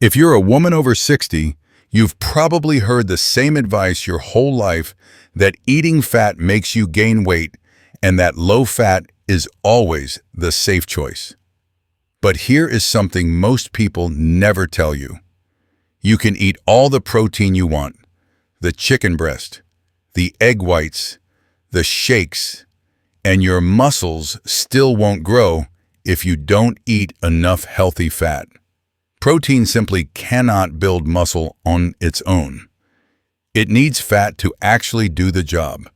If you're a woman over 60, you've probably heard the same advice your whole life, that eating fat makes you gain weight and that low fat is always the safe choice. But here is something most people never tell you. You can eat all the protein you want, the chicken breast, the egg whites, the shakes, and your muscles still won't grow if you don't eat enough healthy fat. Protein simply cannot build muscle on its own. It needs fat to actually do the job.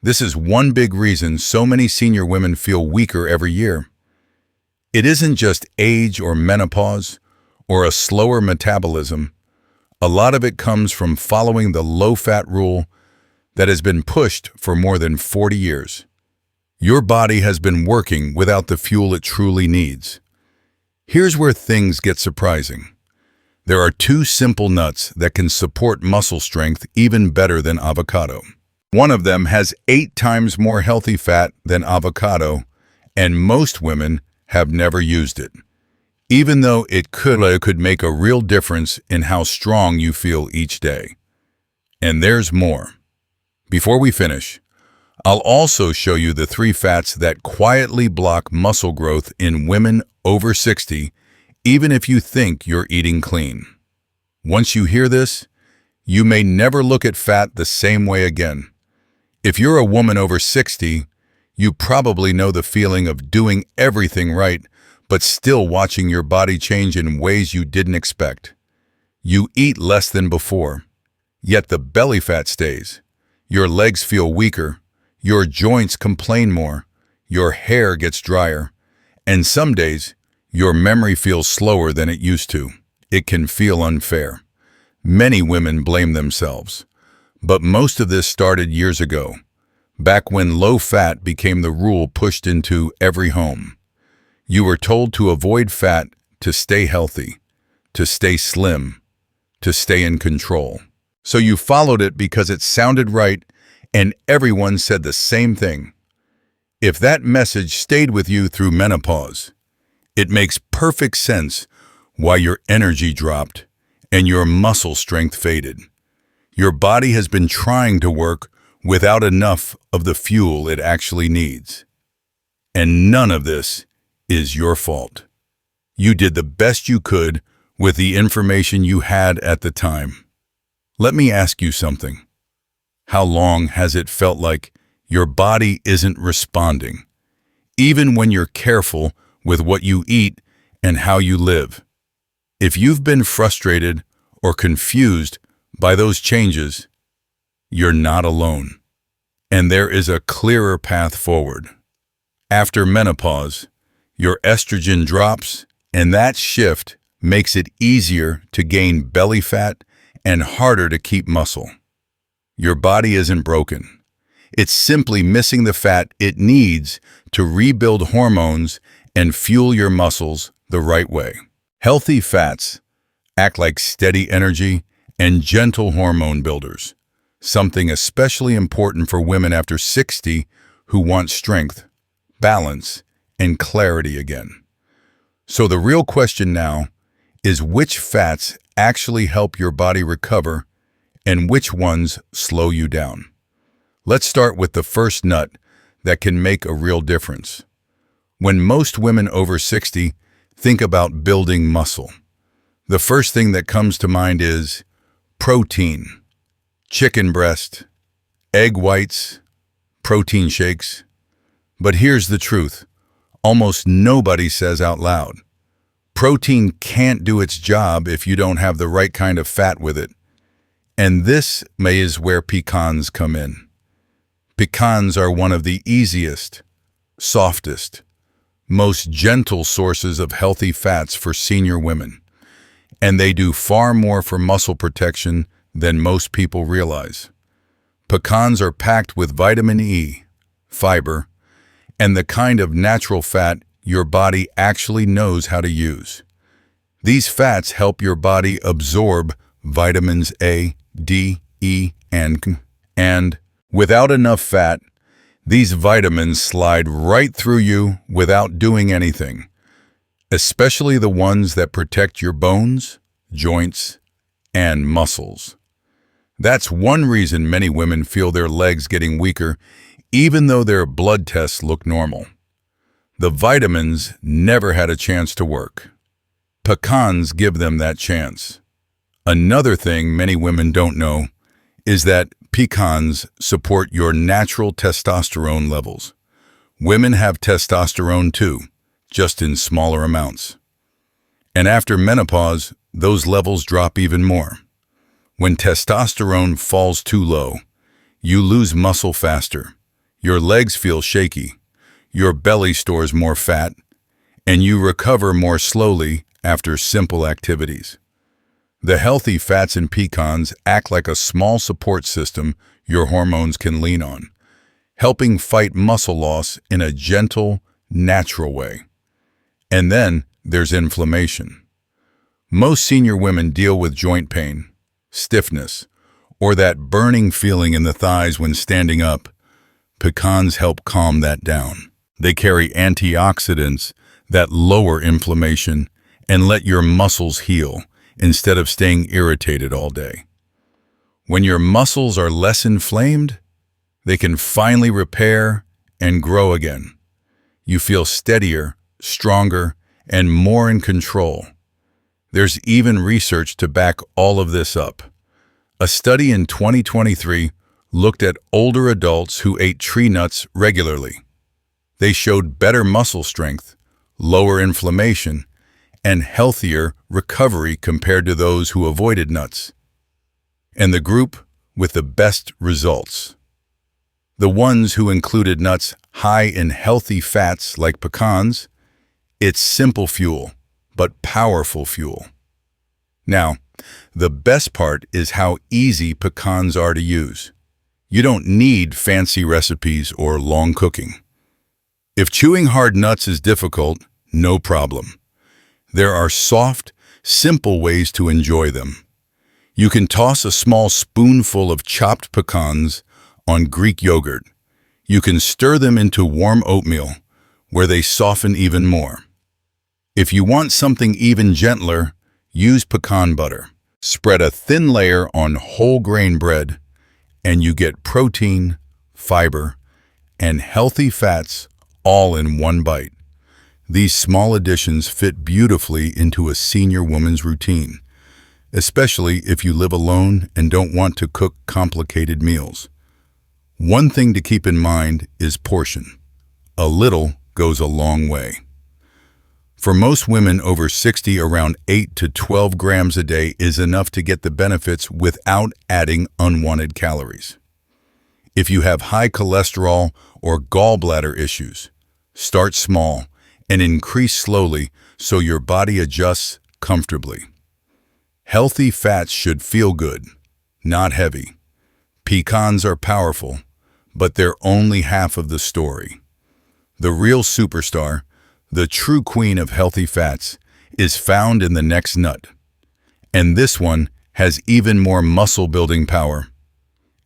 This is one big reason so many senior women feel weaker every year. It isn't just age or menopause or a slower metabolism. A lot of it comes from following the low-fat rule that has been pushed for more than 40 years. Your body has been working without the fuel it truly needs. Here's where things get surprising. There are two simple nuts that can support muscle strength even better than avocado. One of them has 8 times more healthy fat than avocado, and most women have never used it, even though it could make a real difference in how strong you feel each day. And there's more. Before we finish, I'll also show you the 3 fats that quietly block muscle growth in women over 60, even if you think you're eating clean. Once you hear this, you may never look at fat the same way again. If you're a woman over 60, you probably know the feeling of doing everything right, but still watching your body change in ways you didn't expect. You eat less than before, yet the belly fat stays. Your legs feel weaker, your joints complain more, your hair gets drier, and some days, your memory feels slower than it used to. It can feel unfair. Many women blame themselves. But most of this started years ago, back when low fat became the rule pushed into every home. You were told to avoid fat to stay healthy, to stay slim, to stay in control. So you followed it because it sounded right, and everyone said the same thing. If that message stayed with you through menopause, it makes perfect sense why your energy dropped and your muscle strength faded. Your body has been trying to work without enough of the fuel it actually needs. And none of this is your fault. You did the best you could with the information you had at the time. Let me ask you something. How long has it felt like your body isn't responding, even when you're careful with what you eat and how you live? If you've been frustrated or confused by those changes, you're not alone. And there is a clearer path forward. After menopause, your estrogen drops, and that shift makes it easier to gain belly fat and harder to keep muscle. Your body isn't broken. It's simply missing the fat it needs to rebuild hormones and fuel your muscles the right way. Healthy fats act like steady energy and gentle hormone builders, something especially important for women after 60 who want strength, balance, and clarity again. So the real question now is, which fats actually help your body recover and which ones slow you down? Let's start with the first nut that can make a real difference. When most women over 60 think about building muscle, the first thing that comes to mind is protein, chicken breast, egg whites, protein shakes. But here's the truth. Almost nobody says out loud. Protein can't do its job if you don't have the right kind of fat with it. And this is where pecans come in. Pecans are one of the easiest, softest, most gentle sources of healthy fats for senior women. And they do far more for muscle protection than most people realize. Pecans are packed with vitamin E, fiber, and the kind of natural fat your body actually knows how to use. These fats help your body absorb vitamins A, D, E, and K. And without enough fat, these vitamins slide right through you without doing anything, especially the ones that protect your bones, joints, and muscles. That's one reason many women feel their legs getting weaker, even though their blood tests look normal. The vitamins never had a chance to work. Pecans give them that chance. Another thing many women don't know is that pecans support your natural testosterone levels. Women have testosterone too, just in smaller amounts. And after menopause, those levels drop even more. When testosterone falls too low, you lose muscle faster, your legs feel shaky, your belly stores more fat, and you recover more slowly after simple activities. The healthy fats in pecans act like a small support system your hormones can lean on, helping fight muscle loss in a gentle, natural way. And then there's inflammation. Most senior women deal with joint pain, stiffness, or that burning feeling in the thighs when standing up. Pecans help calm that down. They carry antioxidants that lower inflammation and let your muscles heal instead of staying irritated all day. When your muscles are less inflamed, they can finally repair and grow again. You feel steadier, stronger, and more in control. There's even research to back all of this up. A study in 2023 looked at older adults who ate tree nuts regularly. They showed better muscle strength, lower inflammation, and healthier recovery compared to those who avoided nuts. And the group with the best results, the ones who included nuts high in healthy fats like pecans, it's simple fuel, but powerful fuel. Now, the best part is how easy pecans are to use. You don't need fancy recipes or long cooking. If chewing hard nuts is difficult, no problem. There are soft, simple ways to enjoy them. You can toss a small spoonful of chopped pecans on Greek yogurt. You can stir them into warm oatmeal, where they soften even more. If you want something even gentler, use pecan butter. Spread a thin layer on whole grain bread, and you get protein, fiber, and healthy fats all in one bite. These small additions fit beautifully into a senior woman's routine, especially if you live alone and don't want to cook complicated meals. One thing to keep in mind is portion. A little goes a long way. For most women over 60, around 8 to 12 grams a day is enough to get the benefits without adding unwanted calories. If you have high cholesterol or gallbladder issues, start small and increase slowly so your body adjusts comfortably. Healthy fats should feel good, not heavy. Pecans are powerful, but they're only half of the story. The real superstar, the true queen of healthy fats, is found in the next nut. And this one has even more muscle-building power.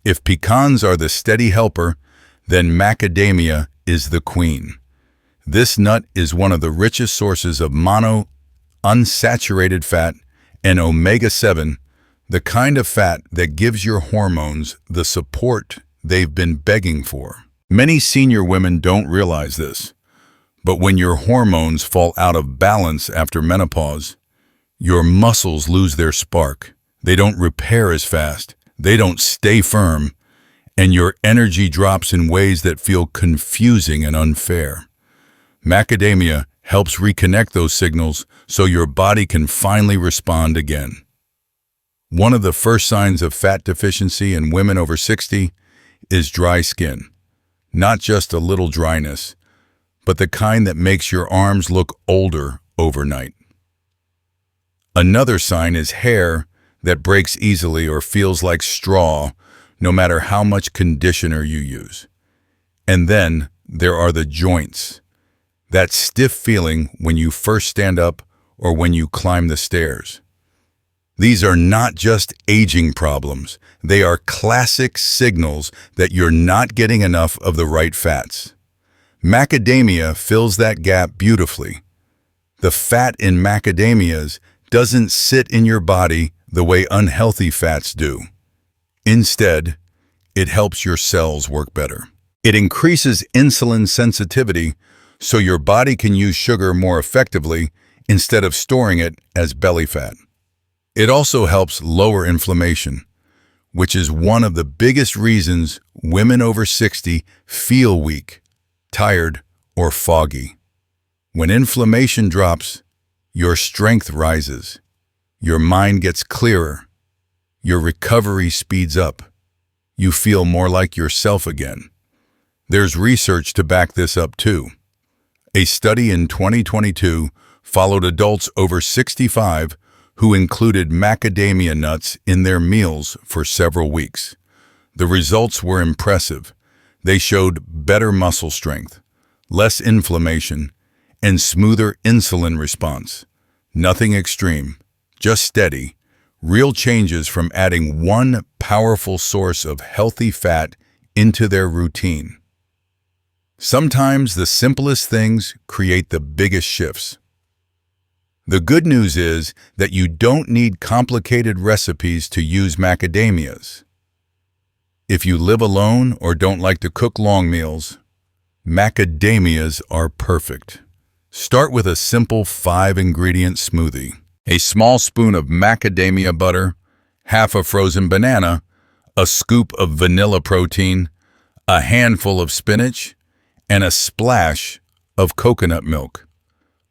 If pecans are the steady helper, then macadamia is the queen. This nut is one of the richest sources of unsaturated fat and omega-7, the kind of fat that gives your hormones the support they've been begging for. Many senior women don't realize this, but when your hormones fall out of balance after menopause, your muscles lose their spark. They don't repair as fast, they don't stay firm, and your energy drops in ways that feel confusing and unfair. Macadamia helps reconnect those signals so your body can finally respond again. One of the first signs of fat deficiency in women over 60 is dry skin. Not just a little dryness, but the kind that makes your arms look older overnight. Another sign is hair that breaks easily or feels like straw, no matter how much conditioner you use. And then there are the joints. That stiff feeling when you first stand up or when you climb the stairs. These are not just aging problems. They are classic signals that you're not getting enough of the right fats. Macadamia fills that gap beautifully. The fat in macadamias doesn't sit in your body the way unhealthy fats do. Instead, it helps your cells work better. It increases insulin sensitivity so your body can use sugar more effectively instead of storing it as belly fat. It also helps lower inflammation, which is one of the biggest reasons women over 60 feel weak, tired, or foggy. When inflammation drops, your strength rises, your mind gets clearer, your recovery speeds up, you feel more like yourself again. There's research to back this up too. A study in 2022 followed adults over 65 who included macadamia nuts in their meals for several weeks. The results were impressive. They showed better muscle strength, less inflammation, and smoother insulin response. Nothing extreme, just steady, real changes from adding one powerful source of healthy fat into their routine. Sometimes the simplest things create the biggest shifts. The good news is that you don't need complicated recipes to use macadamias. If you live alone or don't like to cook long meals, macadamias are perfect. Start with a simple 5-ingredient smoothie. A small spoon of macadamia butter, half a frozen banana, a scoop of vanilla protein, a handful of spinach, and a splash of coconut milk.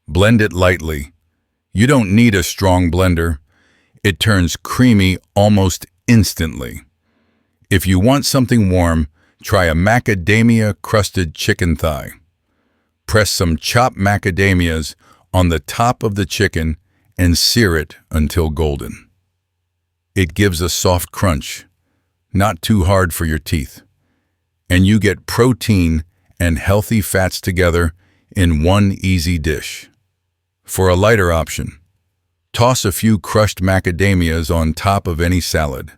Blend it lightly. You don't need a strong blender. It turns creamy almost instantly. If you want something warm, try a macadamia-crusted chicken thigh. Press some chopped macadamias on the top of the chicken and sear it until golden. It gives a soft crunch, not too hard for your teeth. And you get protein and healthy fats together in one easy dish. For a lighter option, toss a few crushed macadamias on top of any salad.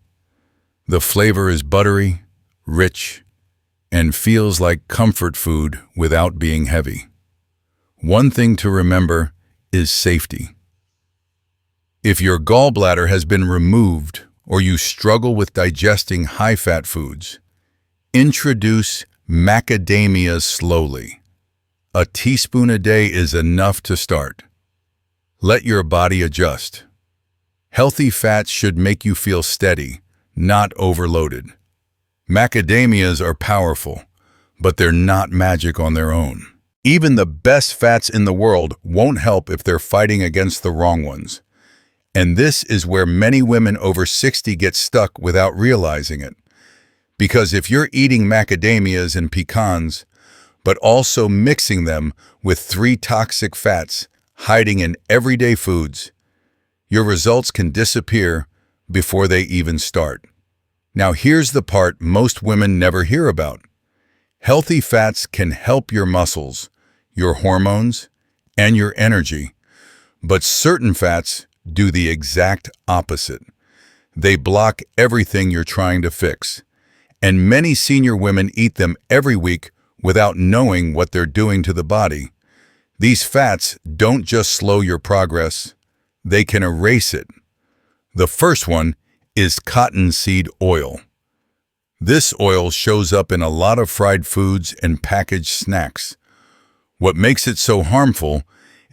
The flavor is buttery, rich, and feels like comfort food without being heavy. One thing to remember is safety. If your gallbladder has been removed or you struggle with digesting high-fat foods, introduce macadamias slowly. A teaspoon a day is enough to start. Let your body adjust. Healthy fats should make you feel steady, not overloaded. Macadamias are powerful, but they're not magic on their own. Even the best fats in the world won't help if they're fighting against the wrong ones. And this is where many women over 60 get stuck without realizing it. Because if you're eating macadamias and pecans, but also mixing them with 3 toxic fats hiding in everyday foods, your results can disappear before they even start. Now here's the part most women never hear about. Healthy fats can help your muscles, your hormones, and your energy, but certain fats do the exact opposite. They block everything you're trying to fix, and many senior women eat them every week without knowing what they're doing to the body. These fats don't just slow your progress, they can erase it. The first one is cottonseed oil. This oil shows up in a lot of fried foods and packaged snacks. What makes it so harmful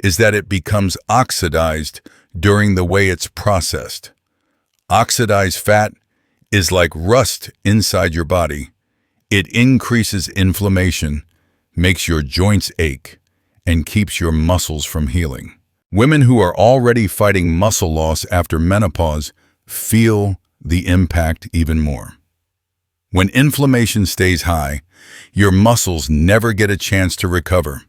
is that it becomes oxidized during the way it's processed. Oxidized fat is like rust inside your body. It increases inflammation, makes your joints ache, and keeps your muscles from healing. Women who are already fighting muscle loss after menopause feel the impact even more. When inflammation stays high, your muscles never get a chance to recover.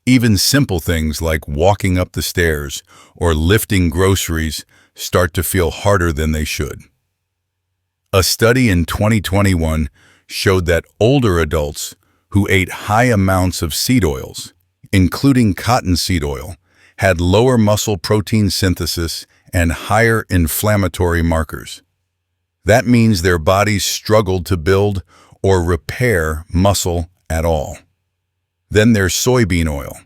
Even simple things like walking up the stairs or lifting groceries start to feel harder than they should. A study in 2021 showed that older adults who ate high amounts of seed oils, including cottonseed oil, had lower muscle protein synthesis and higher inflammatory markers. That means their bodies struggled to build or repair muscle at all. Then there's soybean oil.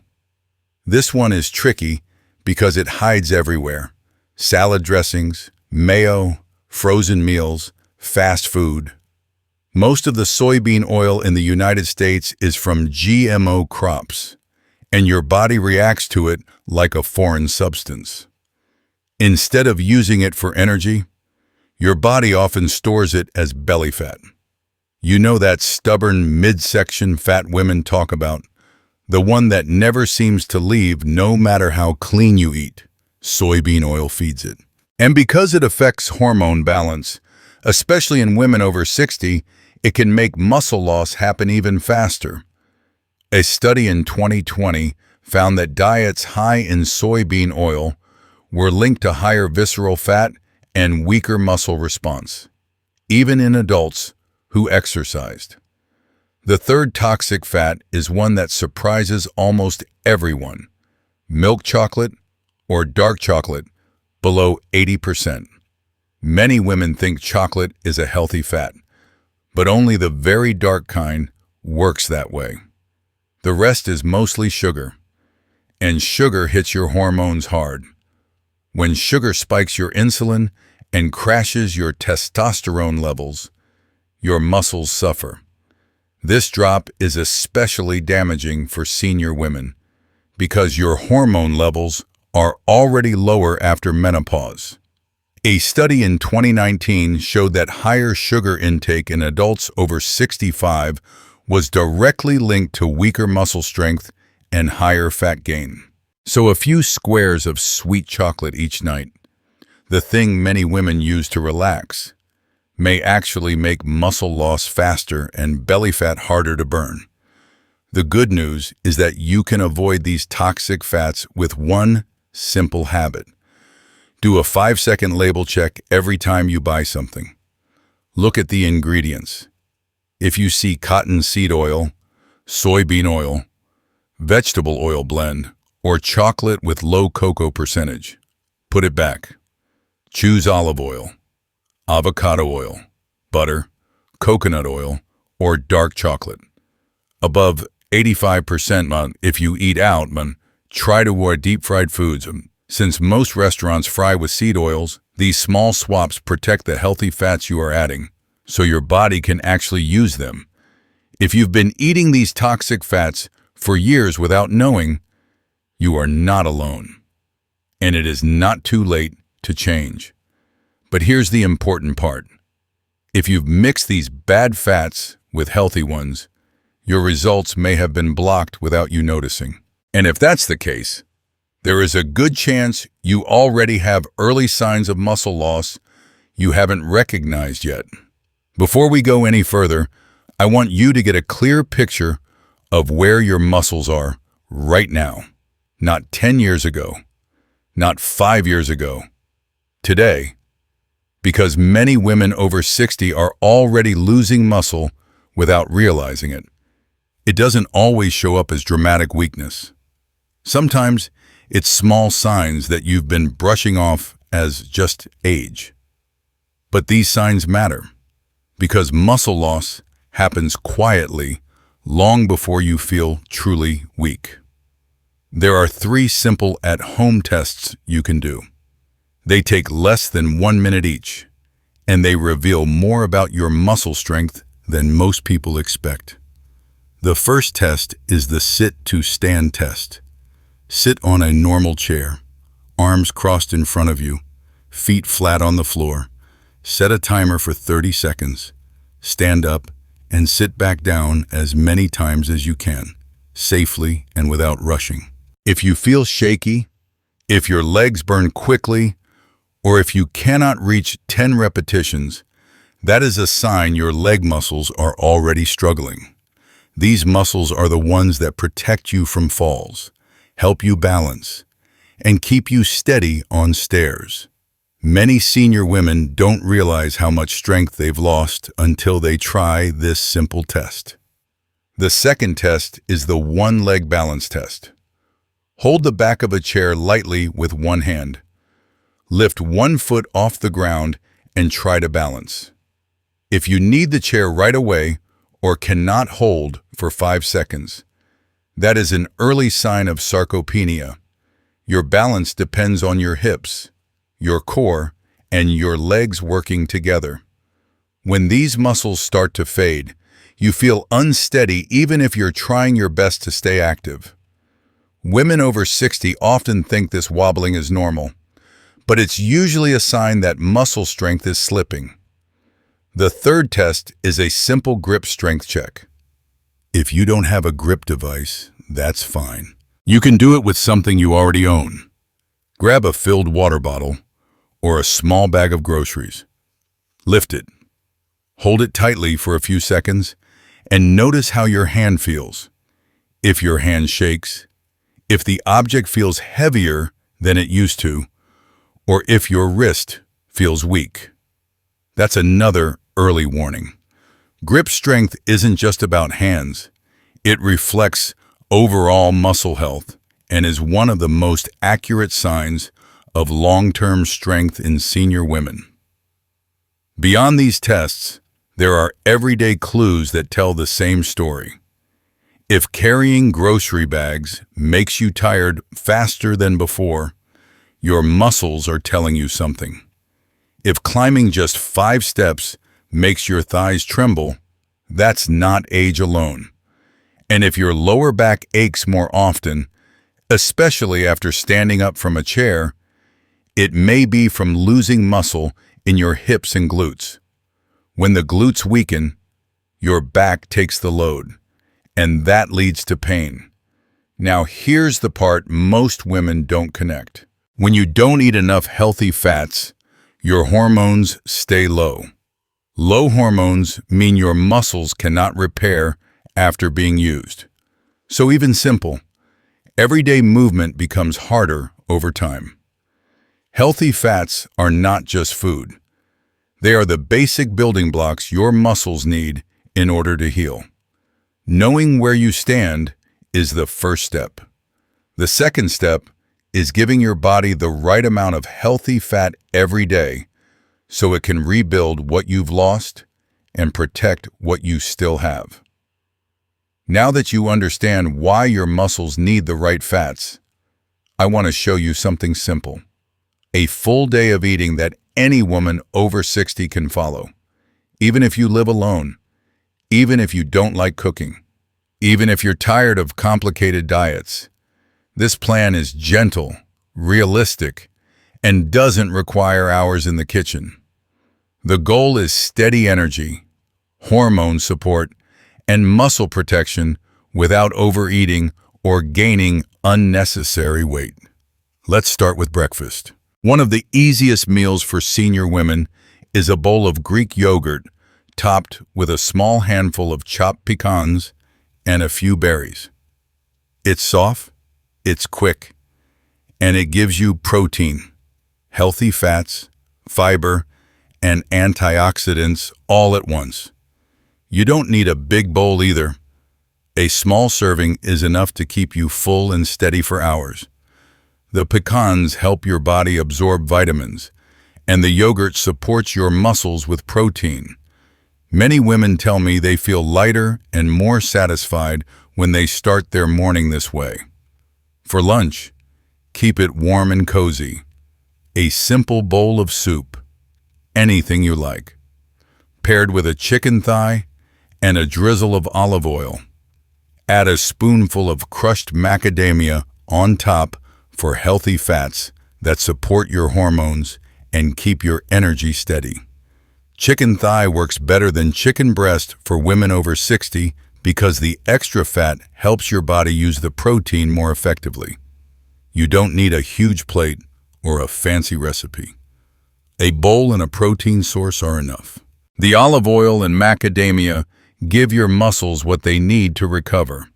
This one is tricky because it hides everywhere, salad dressings, mayo, frozen meals, fast food. Most of the soybean oil in the United States is from GMO crops, and your body reacts to it like a foreign substance. Instead of using it for energy, your body often stores it as belly fat. You know that stubborn midsection fat women talk about, the one that never seems to leave no matter how clean you eat. Soybean oil feeds it. And because it affects hormone balance, especially in women over 60, it can make muscle loss happen even faster. A study in 2020 found that diets high in soybean oil were linked to higher visceral fat and weaker muscle response, even in adults who exercised. The third toxic fat is one that surprises almost everyone: milk chocolate or dark chocolate below 80%. Many women think chocolate is a healthy fat, but only the very dark kind works that way. The rest is mostly sugar, and sugar hits your hormones hard. When sugar spikes your insulin and crashes your testosterone levels, your muscles suffer. This drop is especially damaging for senior women because your hormone levels are already lower after menopause. A study in 2019 showed that higher sugar intake in adults over 65 was directly linked to weaker muscle strength and higher fat gain. So a few squares of sweet chocolate each night, the thing many women use to relax, may actually make muscle loss faster and belly fat harder to burn. The good news is that you can avoid these toxic fats with one simple habit. Do a 5-second label check every time you buy something. Look at the ingredients. If you see cottonseed oil, soybean oil, vegetable oil blend, or chocolate with low cocoa percentage, put it back. Choose olive oil, avocado oil, butter, coconut oil, or dark chocolate. Above 85% if you eat out, try to avoid deep-fried foods. Since most restaurants fry with seed oils, these small swaps protect the healthy fats you are adding, so your body can actually use them. If you've been eating these toxic fats for years without knowing, you are not alone. And it is not too late to change. But here's the important part. If you've mixed these bad fats with healthy ones, your results may have been blocked without you noticing. And if that's the case, there is a good chance you already have early signs of muscle loss you haven't recognized yet. Before we go any further, I want you to get a clear picture of where your muscles are right now. Not 10 years ago, not 5 years ago, today. Because many women over 60 are already losing muscle without realizing it. It doesn't always show up as dramatic weakness. Sometimes it's small signs that you've been brushing off as just age. But these signs matter because muscle loss happens quietly long before you feel truly weak. There are 3 simple at-home tests you can do. They take less than 1 minute each, and they reveal more about your muscle strength than most people expect. The first test is the sit-to-stand test. Sit on a normal chair, arms crossed in front of you, feet flat on the floor. Set a timer for 30 seconds. Stand up and sit back down as many times as you can, safely and without rushing. If you feel shaky, if your legs burn quickly, or if you cannot reach 10 repetitions, that is a sign your leg muscles are already struggling. These muscles are the ones that protect you from falls, help you balance, and keep you steady on stairs. Many senior women don't realize how much strength they've lost until they try this simple test. The second test is the one-leg balance test. Hold the back of a chair lightly with one hand. Lift one foot off the ground and try to balance. If you need the chair right away or cannot hold for 5 seconds, that is an early sign of sarcopenia. Your balance depends on your hips, your core, and your legs working together. When these muscles start to fade, you feel unsteady even if you're trying your best to stay active. Women over 60 often think this wobbling is normal, but it's usually a sign that muscle strength is slipping. The third test is a simple grip strength check. If you don't have a grip device, that's fine. You can do it with something you already own. Grab a filled water bottle or a small bag of groceries. Lift it. Hold it tightly for a few seconds and notice how your hand feels. If your hand shakes, if the object feels heavier than it used to, or if your wrist feels weak. That's another early warning. Grip strength isn't just about hands. It reflects overall muscle health and is one of the most accurate signs of long-term strength in senior women. Beyond these tests, there are everyday clues that tell the same story. If carrying grocery bags makes you tired faster than before, your muscles are telling you something. If climbing just 5 steps makes your thighs tremble, that's not age alone. And if your lower back aches more often, especially after standing up from a chair, it may be from losing muscle in your hips and glutes. When the glutes weaken, your back takes the load, and that leads to pain. Now here's the part most women don't connect. When you don't eat enough healthy fats, your hormones stay low. Low hormones mean your muscles cannot repair after being used. So even simple, everyday movement becomes harder over time. Healthy fats are not just food. They are the basic building blocks your muscles need in order to heal. Knowing where you stand is the first step. The second step is giving your body the right amount of healthy fat every day so it can rebuild what you've lost and protect what you still have. Now that you understand why your muscles need the right fats, I want to show you something simple. A full day of eating that any woman over 60 can follow. Even if you live alone, even if you don't like cooking, even if you're tired of complicated diets. This plan is gentle, realistic, and doesn't require hours in the kitchen. The goal is steady energy, hormone support, and muscle protection without overeating or gaining unnecessary weight. Let's start with breakfast. One of the easiest meals for senior women is a bowl of Greek yogurt topped with a small handful of chopped pecans and a few berries. It's soft, it's quick, and it gives you protein, healthy fats, fiber, and antioxidants all at once. You don't need a big bowl either. A small serving is enough to keep you full and steady for hours. The pecans help your body absorb vitamins, and the yogurt supports your muscles with protein. Many women tell me they feel lighter and more satisfied when they start their morning this way. For lunch, keep it warm and cozy. A simple bowl of soup, anything you like, paired with a chicken thigh and a drizzle of olive oil. Add a spoonful of crushed macadamia on top for healthy fats that support your hormones and keep your energy steady. Chicken thigh works better than chicken breast for women over 60 because the extra fat helps your body use the protein more effectively. You don't need a huge plate or a fancy recipe. A bowl and a protein source are enough. The olive oil and macadamia give your muscles what they need to recover.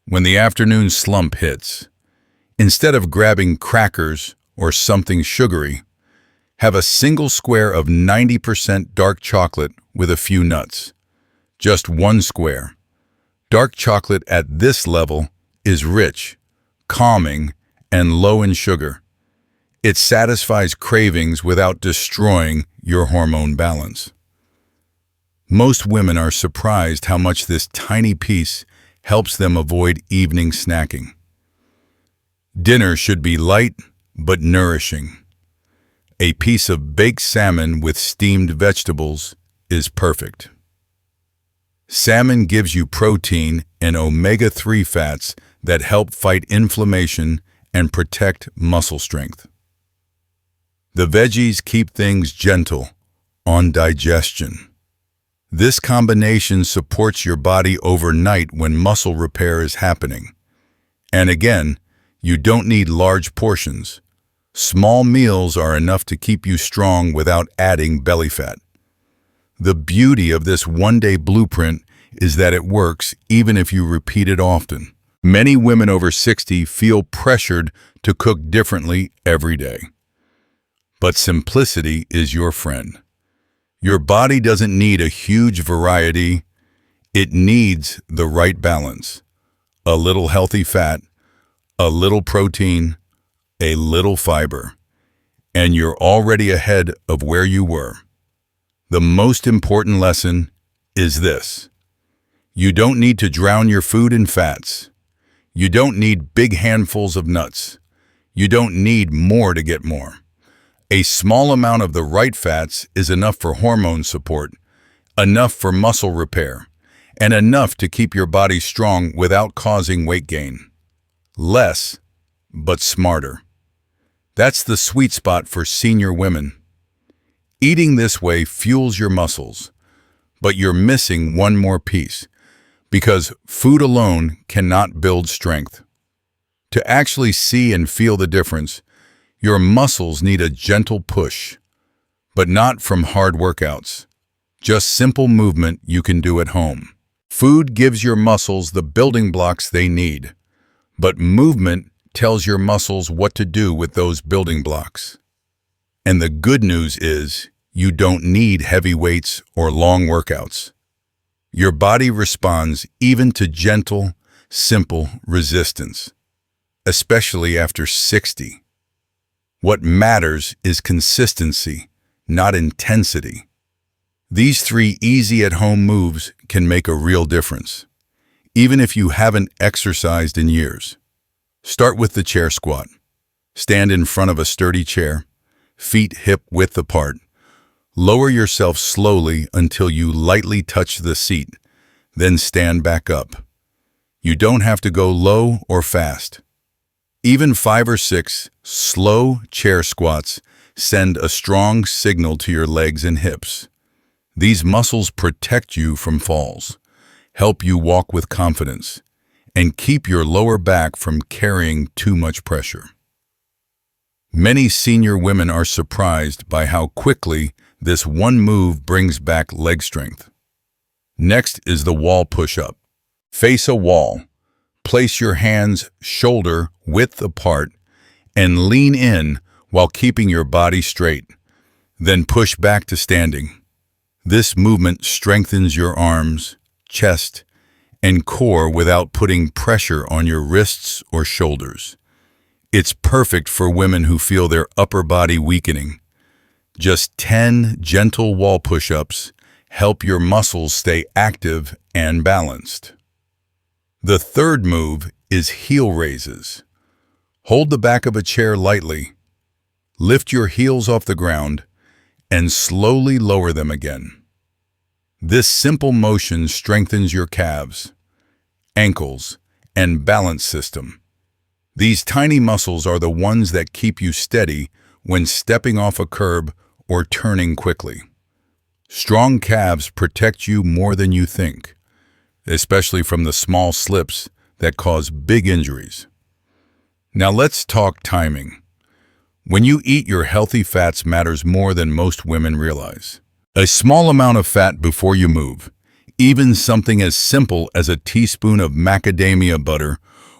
When the afternoon slump hits, instead of grabbing crackers or something sugary, have a single square of 90% dark chocolate with a few nuts. Just one square. Dark chocolate at this level is rich, calming, and low in sugar. It satisfies cravings without destroying your hormone balance. Most women are surprised how much this tiny piece helps them avoid evening snacking. Dinner should be light but nourishing. A piece of baked salmon with steamed vegetables is perfect. Salmon gives you protein and omega-3 fats that help fight inflammation and protect muscle strength. The veggies keep things gentle on digestion. This combination supports your body overnight when muscle repair is happening. And again, you don't need large portions. Small meals are enough to keep you strong without adding belly fat. The beauty of this one-day blueprint is that it works even if you repeat it often. Many women over 60 feel pressured to cook differently every day. But simplicity is your friend. Your body doesn't need a huge variety. It needs the right balance. A little healthy fat, a little protein, a little fiber, and you're already ahead of where you were. The most important lesson is this. You don't need to drown your food in fats. You don't need big handfuls of nuts. You don't need more to get more. A small amount of the right fats is enough for hormone support, enough for muscle repair, and enough to keep your body strong without causing weight gain. Less, but smarter. That's the sweet spot for senior women. Eating this way fuels your muscles, but you're missing one more piece, because food alone cannot build strength. To actually see and feel the difference, your muscles need a gentle push, but not from hard workouts. Just simple movement you can do at home. Food gives your muscles the building blocks they need, but movement tells your muscles what to do with those building blocks. And the good news is, you don't need heavy weights or long workouts. Your body responds even to gentle, simple resistance, especially after 60. What matters is consistency, not intensity. These 3 easy at-home moves can make a real difference, even if you haven't exercised in years. Start with the chair squat. Stand in front of a sturdy chair, feet hip-width apart. Lower yourself slowly until you lightly touch the seat, then stand back up. You don't have to go low or fast. Even 5 or 6 slow chair squats send a strong signal to your legs and hips. These muscles protect you from falls, help you walk with confidence, and keep your lower back from carrying too much pressure. Many senior women are surprised by how quickly this one move brings back leg strength. Next is the wall push-up. Face a wall. Place your hands shoulder width apart and lean in while keeping your body straight. Then push back to standing. This movement strengthens your arms, chest, and core without putting pressure on your wrists or shoulders. It's perfect for women who feel their upper body weakening. Just 10 gentle wall push-ups help your muscles stay active and balanced. The third move is heel raises. Hold the back of a chair lightly, lift your heels off the ground, and slowly lower them again. This simple motion strengthens your calves, ankles, and balance system. These tiny muscles are the ones that keep you steady when stepping off a curb or turning quickly. Strong calves protect you more than you think, especially from the small slips that cause big injuries. Now let's talk timing. When you eat, your healthy fats matters more than most women realize. A small amount of fat before you move, even something as simple as a teaspoon of macadamia butter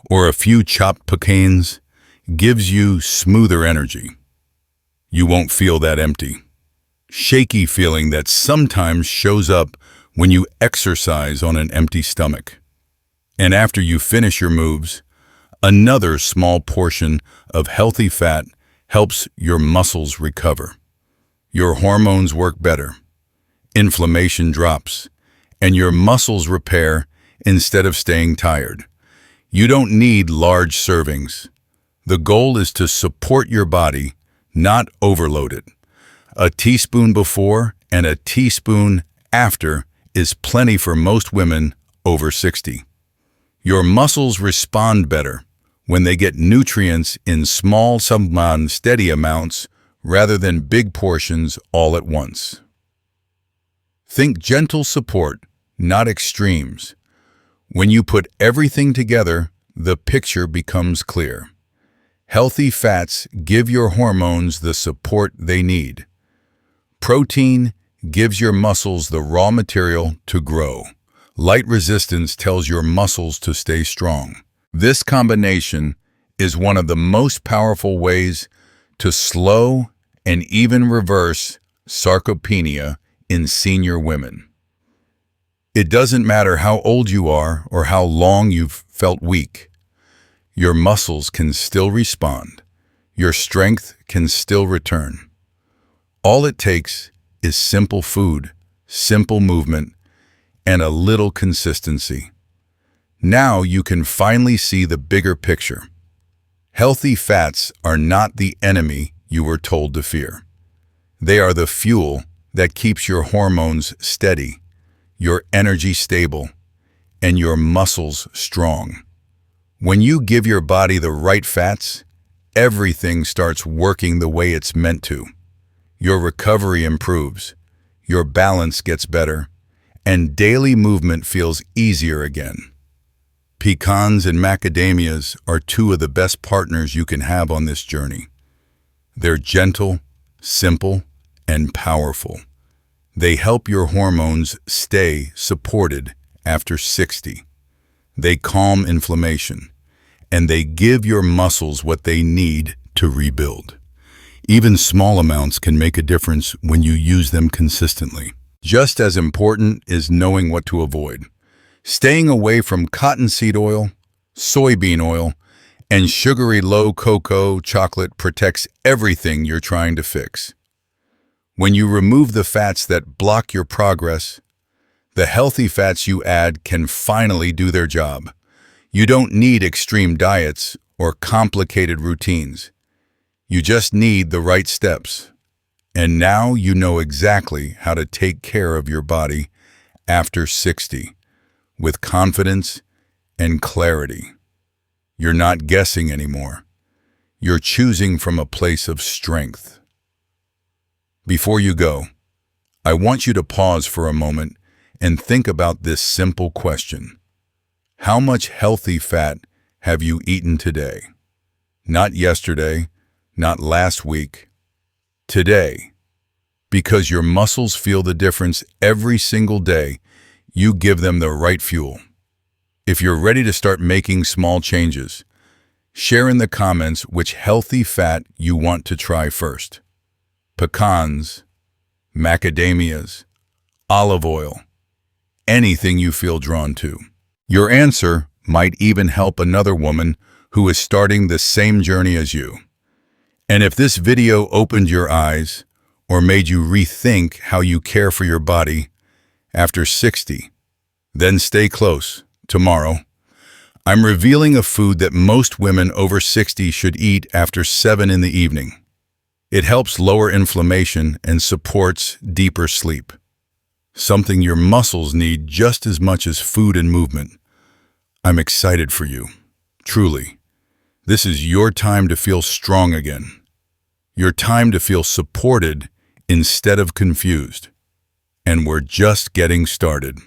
or a few chopped pecans, gives you smoother energy. You won't feel that empty, shaky feeling that sometimes shows up when you exercise on an empty stomach. And after you finish your moves, another small portion of healthy fat helps your muscles recover. Your hormones work better, inflammation drops, and your muscles repair instead of staying tired. You don't need large servings. The goal is to support your body, not overloaded. A teaspoon before and a teaspoon after is plenty for most women over 60. Your muscles respond better when they get nutrients in small, steady amounts rather than big portions all at once. Think gentle support, not extremes. When you put everything together, the picture becomes clear. Healthy fats give your hormones the support they need. Protein gives your muscles the raw material to grow. Light resistance tells your muscles to stay strong. This combination is one of the most powerful ways to slow and even reverse sarcopenia in senior women. It doesn't matter how old you are or how long you've felt weak. Your muscles can still respond. Your strength can still return. All it takes is simple food, simple movement, and a little consistency. Now you can finally see the bigger picture. Healthy fats are not the enemy you were told to fear. They are the fuel that keeps your hormones steady, your energy stable, and your muscles strong. When you give your body the right fats, everything starts working the way it's meant to. Your recovery improves, your balance gets better, and daily movement feels easier again. Pecans and macadamias are two of the best partners you can have on this journey. They're gentle, simple, and powerful. They help your hormones stay supported after 60. They calm inflammation, and they give your muscles what they need to rebuild. Even small amounts can make a difference when you use them consistently. Just as important is knowing what to avoid. Staying away from cottonseed oil, soybean oil, and sugary low cocoa chocolate protects everything you're trying to fix. When you remove the fats that block your progress, the healthy fats you add can finally do their job. You don't need extreme diets or complicated routines. You just need the right steps. And now you know exactly how to take care of your body after 60 with confidence and clarity. You're not guessing anymore. You're choosing from a place of strength. Before you go, I want you to pause for a moment and think about this simple question. How much healthy fat have you eaten today? Not yesterday, not last week. Today. Because your muscles feel the difference every single day, you give them the right fuel. If you're ready to start making small changes, share in the comments which healthy fat you want to try first. Pecans, macadamias, olive oil, anything you feel drawn to. Your answer might even help another woman who is starting the same journey as you. And if this video opened your eyes or made you rethink how you care for your body after 60, then stay close. Tomorrow, I'm revealing a food that most women over 60 should eat after 7 in the evening. It helps lower inflammation and supports deeper sleep. Something your muscles need just as much as food and movement. I'm excited for you. Truly. This is your time to feel strong again. Your time to feel supported instead of confused. And we're just getting started.